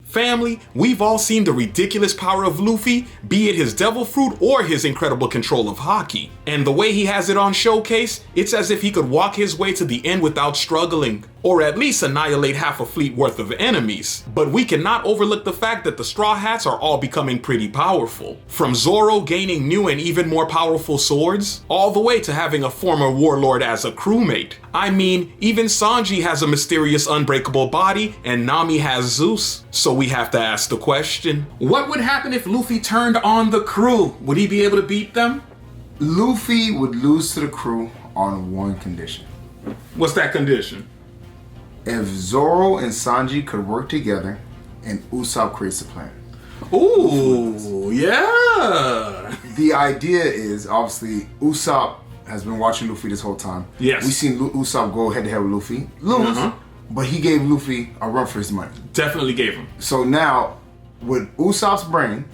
Family, we've all seen the ridiculous power of Luffy, be it his devil fruit or his incredible control of haki. And the way he has it on showcase, it's as if he could walk his way to the end without struggling, or at least annihilate half a fleet worth of enemies. But we cannot overlook the fact that the Straw Hats are all becoming pretty powerful. From Zoro gaining new and even more powerful swords, all the way to having a former warlord as a crewmate. I mean, even Sanji has a mysterious unbreakable body, and Nami has Zeus. So we have to ask the question, what would happen if Luffy turned on the crew? Would he be able to beat them? Luffy would lose to the crew on one condition. What's that condition? If Zoro and Sanji could work together and Usopp creates a plan. Ooh, yeah. The idea is, obviously, Usopp has been watching Luffy this whole time. Yes. We've seen Usopp go head to head with Luffy. Lose, but he gave Luffy a run for his money. Definitely gave him. So now, with Usopp's brain,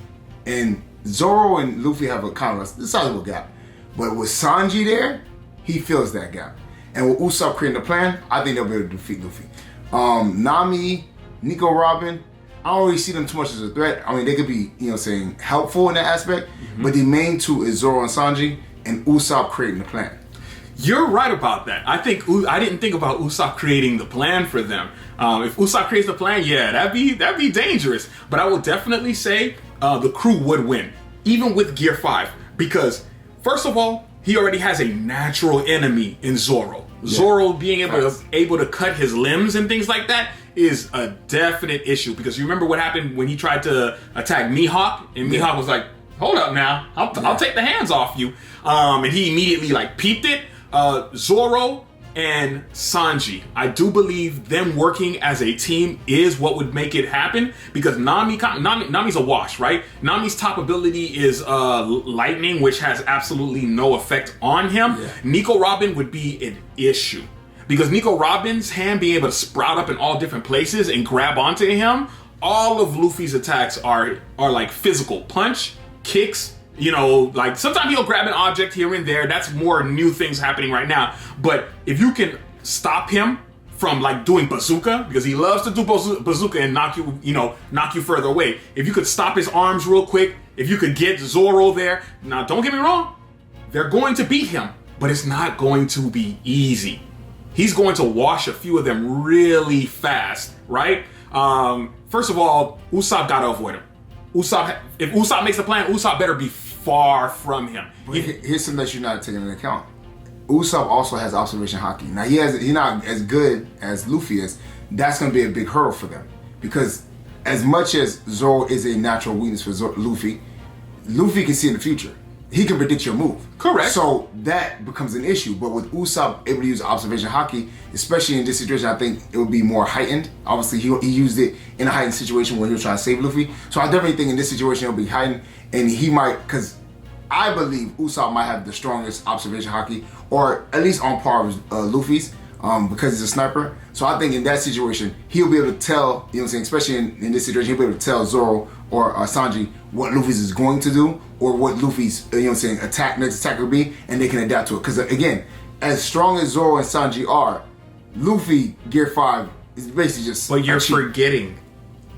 and Zoro and Luffy have a kind of a sizable gap. But with Sanji there, he fills that gap. And with Usopp creating the plan, I think they'll be able to defeat Luffy. Nami, Nico Robin, I don't really see them too much as a threat. I mean, they could be, helpful in that aspect. But the main two is Zoro and Sanji, and Usopp creating the plan. You're right about that. I didn't think about Usopp creating the plan for them. If Usopp creates the plan, yeah, that'd be dangerous. But I will definitely say the crew would win, even with Gear 5, because first of all, he already has a natural enemy in Zoro. Yeah. Zoro being able to cut his limbs and things like that is a definite issue, because you remember what happened when he tried to attack Mihawk, and Mihawk was like, hold up now, I'll take the hands off you. And he immediately peeped it. Zoro and Sanji, I do believe them working as a team is what would make it happen, because Nami's a wash, right? Nami's top ability is lightning, which has absolutely no effect on him. Yeah. Nico Robin would be an issue, because Nico Robin's hand being able to sprout up in all different places and grab onto him, all of Luffy's attacks are like physical punch, kicks. Sometimes he'll grab an object here and there. That's more new things happening right now. But if you can stop him from doing bazooka, because he loves to do bazooka and knock you further away. If you could stop his arms real quick, if you could get Zoro there. Now, don't get me wrong, they're going to beat him, but it's not going to be easy. He's going to wash a few of them really fast, right? First of all, Usopp gotta avoid him. If Usopp makes a plan, Usopp better be far from him. But here's something that you're not taking into account. Usopp also has observation haki. Now he's not as good as Luffy is. That's going to be a big hurdle for them, because as much as Zoro is a natural weakness for Luffy can see in the future. He can predict your move. Correct. So that becomes an issue. But with Usopp able to use observation haki, especially in this situation, I think it would be more heightened. Obviously, he used it in a heightened situation when he was trying to save Luffy. So I definitely think in this situation it'll be heightened, and he might, because I believe Usopp might have the strongest observation haki, or at least on par with Luffy's, because he's a sniper. So I think in that situation, he'll be able to tell, especially in this situation, he'll be able to tell Zoro or Sanji what Luffy's is going to do, or what Luffy's, next attack will be, and they can adapt to it. Because again, as strong as Zoro and Sanji are, Luffy Gear 5 is basically just. But you're forgetting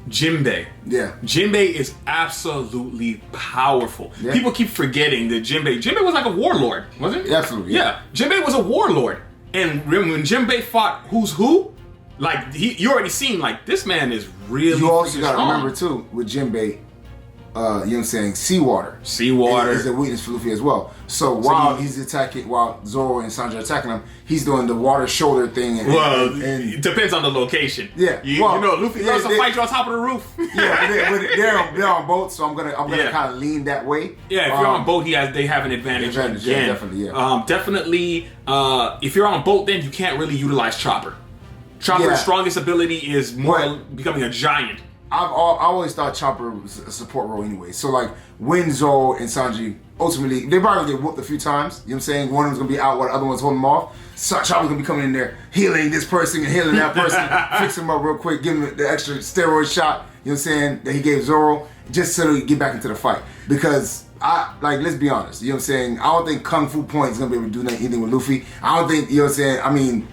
Jinbei. Yeah. Jinbei is absolutely powerful. Yeah. People keep forgetting that Jinbei was like a warlord, wasn't he? Absolutely. Yeah. Jinbei was a warlord. And when Jinbei fought who's who, you already seen, this man is really You also got to strong. remember too, with Jinbei, seawater. Seawater is a weakness for Luffy as well. So while Zoro and Sanji are attacking him, he's doing the water shoulder thing. And it depends on the location. Yeah. Luffy loves to fight you on top of the roof. Yeah, they're on boats, so I'm gonna kind of lean that way. Yeah, if you're on boat, they have an advantage. Yeah, definitely. Yeah. Definitely. If you're on a boat, then you can't really utilize Chopper. Chopper's strongest ability is more becoming a giant. I always thought Chopper was a support role anyway. So when Zoro and Sanji ultimately, they probably get whooped a few times. You know what I'm saying? One of them's gonna be out while the other one's holding them off. So Chopper's gonna be coming in there healing this person and healing that person, fix him up real quick, give him the extra steroid shot. You know what I'm saying? That he gave Zoro just so he get back into the fight. Because let's be honest. You know what I'm saying? I don't think Kung Fu Point is gonna be able to do anything with Luffy. I don't think, you know what I'm saying?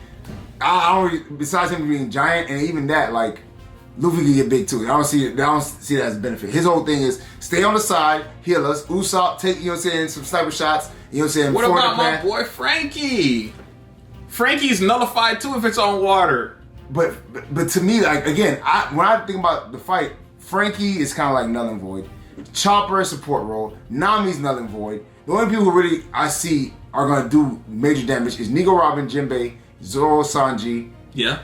I don't really, besides him being giant, and even that, Luffy can get big too. I don't see that as a benefit. His whole thing is stay on the side, heal us. Usopp take, you know what I'm saying, some sniper shots. You know what I'm saying? What about my boy Frankie? Frankie's nullified too if it's on water. But to me, like again, when I think about the fight, Frankie is kind of like null and void. Chopper support role. Nami's null and void. The only people who really I see are gonna do major damage is Nico Robin, Jinbei, Zoro, Sanji. Yeah.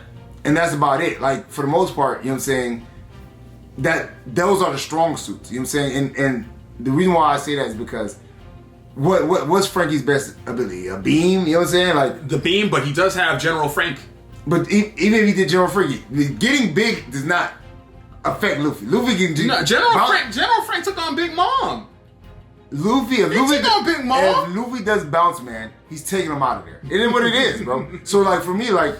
And that's about it. Like for the most part, you know what I'm saying, that those are the strong suits. You know what I'm saying? And the reason why I say that is because what's Frankie's best ability? A beam? You know what I'm saying? Like the beam, but he does have General Frank. But even if he did General Frank, getting big does not affect Luffy. Luffy can do General Frank took on Big Mom. If Luffy does bounce, man, he's taking him out of there. It is what it is, bro. So like for me, like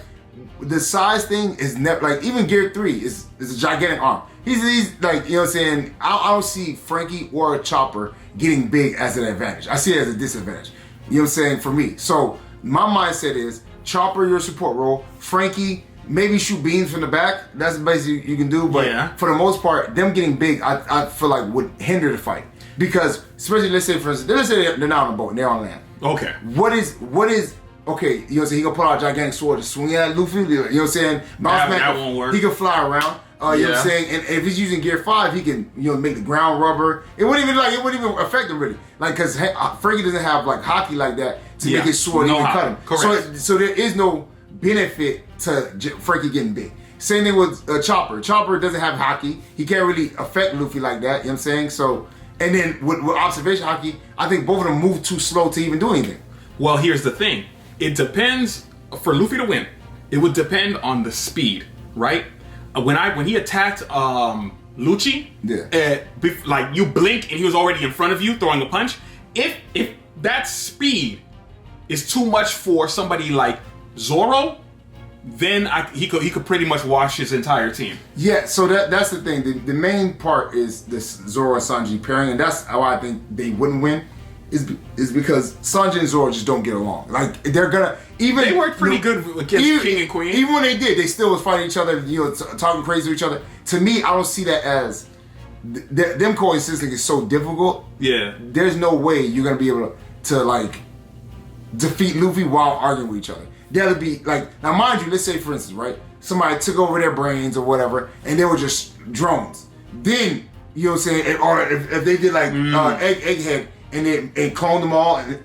the size thing is never like even Gear 3 is a gigantic arm. He's like, you know what I'm saying? I don't see Frankie or Chopper getting big as an advantage. I see it as a disadvantage. You know what I'm saying? For me. So my mindset is Chopper, your support role. Frankie, maybe shoot beams from the back. That's basically you can do. But for the most part, them getting big, I feel like would hinder the fight. Because, especially let's say for instance, let's say they're not on a boat and they're on land. Okay. What is okay, you know what I'm saying? He gonna pull out a gigantic sword to swing at Luffy, you know what I'm saying? That won't work. He can fly around. You know what I'm saying? And if he's using Gear 5, he can, you know, make the ground rubber. It wouldn't even affect him really. Like, cause Frankie doesn't have like hockey like that to make his sword even cut him. Correct. So there is no benefit to Frankie getting big. Same thing with Chopper. Chopper doesn't have hockey. He can't really affect Luffy like that, you know what I'm saying? So, and then with observation hockey, I think both of them move too slow to even do anything. Well, here's the thing. It depends, for Luffy to win, it would depend on the speed, right? When he attacked Lucci, like you blink and he was already in front of you throwing a punch. If that speed is too much for somebody like Zoro, then he could pretty much wash his entire team. Yeah, so that's the thing. The main part is this Zoro and Sanji pairing, and that's how I think they wouldn't win. Is because Sanji and Zoro just don't get along. Like they're gonna they worked pretty good against King and Queen. Even when they did, they still was fighting each other. You know, talking crazy to each other. To me, I don't see that as them coexisting is so difficult. Yeah, there's no way you're gonna be able to like defeat Luffy while arguing with each other. That'll be like now, mind you. Let's say for instance, right? Somebody took over their brains or whatever, and they were just drones. Then you know what I'm saying, or if they did like Egghead. And it cloned them all. And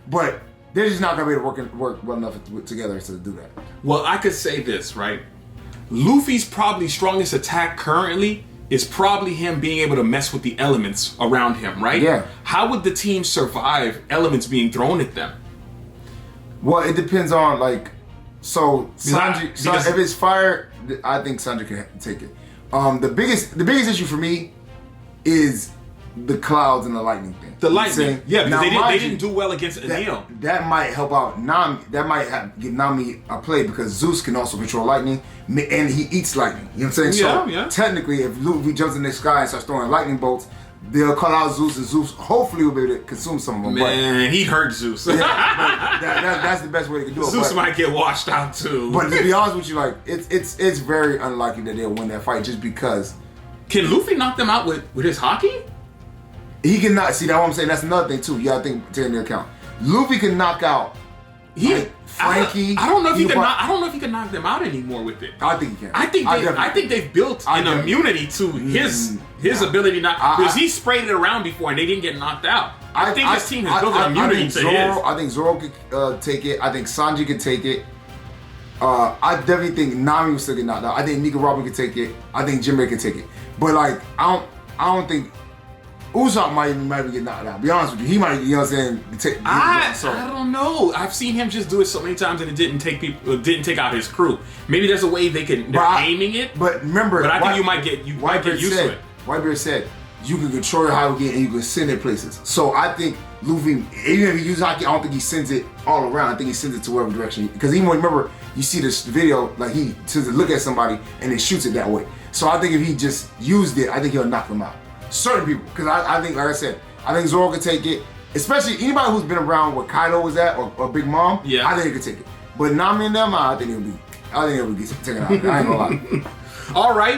but they're just not gonna be able to work well enough together to do that. Well, I could say this, right? Luffy's probably strongest attack currently is probably him being able to mess with the elements around him, right? Yeah. How would the team survive elements being thrown at them? Well, it depends on like, so Sanji. If it's fire, I think Sanji can take it. The biggest issue for me is the clouds and the lightning thing. The lightning, because they didn't do well against Enel. That might help out Nami. That might give Nami a play because Zeus can also control lightning, and he eats lightning. You know what I'm saying? So technically, if Luffy jumps in the sky and starts throwing lightning bolts, they'll call out Zeus, and Zeus hopefully will be able to consume some of them. Man, he hurt Zeus. That's the best way to do it. Zeus might get washed out too. But to be honest with you, like it's very unlikely that they'll win that fight just because. Can Luffy knock them out with his hockey? He cannot see that. What I'm saying, that's another thing too. You gotta take into account. Luffy can knock out Frankie. I don't know if he can. I don't know if he can knock them out anymore with it. I think he can. I think they've built an immunity to his ability because he sprayed it around before and they didn't get knocked out. I think his team has built an immunity to his. I think Zoro could take it. I think Sanji could take it. I definitely think Nami will still get knocked out. I think Nico Robin could take it. I think Jinbei could take it. But like I don't think. Usopp might even get knocked out. Be honest with you, he might. You know what I'm saying? I don't know. I've seen him just do it so many times, and it didn't take out his crew. Maybe there's a way they're aiming it. But remember, I think you might get used to it. Whitebeard said you can control your hierarchy and you can send it places. So I think Luffy, even if he uses hockey, I don't think he sends it all around. I think he sends it to whatever direction. Because even remember, you see this video, like he tends to look at somebody and then shoots it that way. So I think if he just used it, I think he'll knock them out. Certain people, because I think, like I said, I think Zoro could take it. Especially anybody who's been around where Kaido was at or Big Mom. I think he could take it. But Nami and them, I think it'll be taken out. I ain't gonna lie. All right,